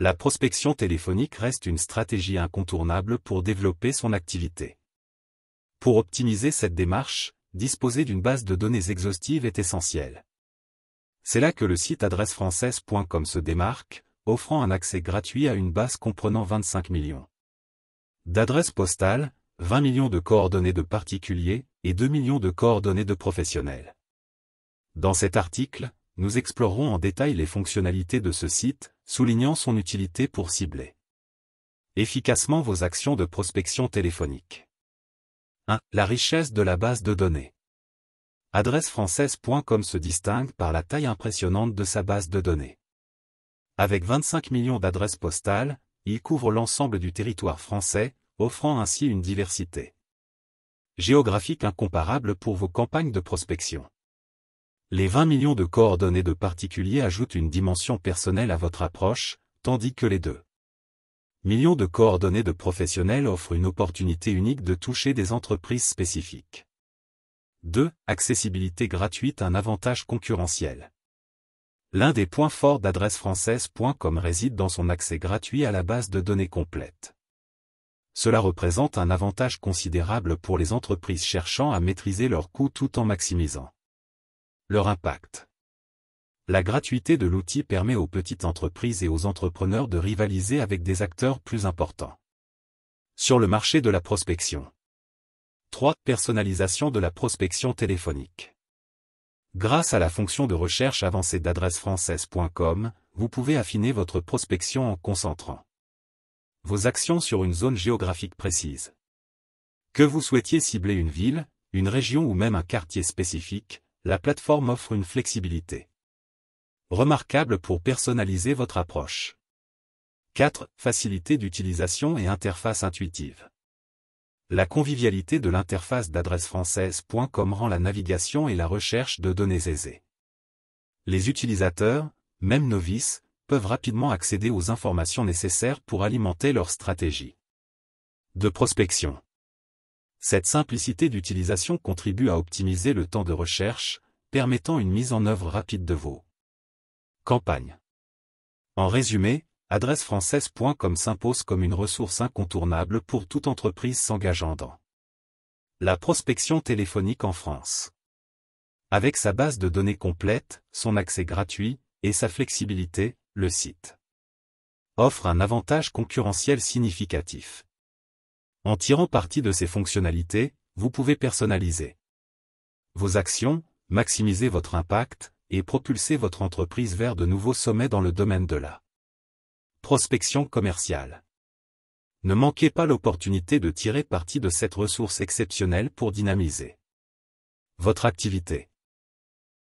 La prospection téléphonique reste une stratégie incontournable pour développer son activité. Pour optimiser cette démarche, disposer d'une base de données exhaustive est essentiel. C'est là que le site adressefrancaise.com se démarque, offrant un accès gratuit à une base comprenant 25 millions d'adresses postales, 20 millions de coordonnées de particuliers et 2 millions de coordonnées de professionnels. Dans cet article, nous explorerons en détail les fonctionnalités de ce site, soulignant son utilité pour cibler efficacement vos actions de prospection téléphonique. 1. La richesse de la base de données. Adressefrancaise.com se distingue par la taille impressionnante de sa base de données. Avec 25 millions d'adresses postales, il couvre l'ensemble du territoire français, offrant ainsi une diversité géographique incomparable pour vos campagnes de prospection. Les 20 millions de coordonnées de particuliers ajoutent une dimension personnelle à votre approche, tandis que les 2 millions de coordonnées de professionnels offrent une opportunité unique de toucher des entreprises spécifiques. 2. Accessibilité gratuite, un avantage concurrentiel. L'un des points forts d'adressefrancaise.com réside dans son accès gratuit à la base de données complète. Cela représente un avantage considérable pour les entreprises cherchant à maîtriser leurs coûts tout en maximisant leur impact. La gratuité de l'outil permet aux petites entreprises et aux entrepreneurs de rivaliser avec des acteurs plus importants sur le marché de la prospection. 3. Personnalisation de la prospection téléphonique. Grâce à la fonction de recherche avancée d'adressefrancaise.com, vous pouvez affiner votre prospection en concentrant vos actions sur une zone géographique précise. Que vous souhaitiez cibler une ville, une région ou même un quartier spécifique, la plateforme offre une flexibilité remarquable pour personnaliser votre approche. 4. Facilité d'utilisation et interface intuitive. La convivialité de l'interface d'adressefrancaise.com rend la navigation et la recherche de données aisées. Les utilisateurs, même novices, peuvent rapidement accéder aux informations nécessaires pour alimenter leur stratégie de prospection. Cette simplicité d'utilisation contribue à optimiser le temps de recherche, permettant une mise en œuvre rapide de vos campagnes. En résumé, adressefrancaise.com s'impose comme une ressource incontournable pour toute entreprise s'engageant dans la prospection téléphonique en France. Avec sa base de données complète, son accès gratuit, et sa flexibilité, le site offre un avantage concurrentiel significatif. En tirant parti de ses fonctionnalités, vous pouvez personnaliser vos actions, maximiser votre impact, et propulser votre entreprise vers de nouveaux sommets dans le domaine de la prospection commerciale. Ne manquez pas l'opportunité de tirer parti de cette ressource exceptionnelle pour dynamiser votre activité.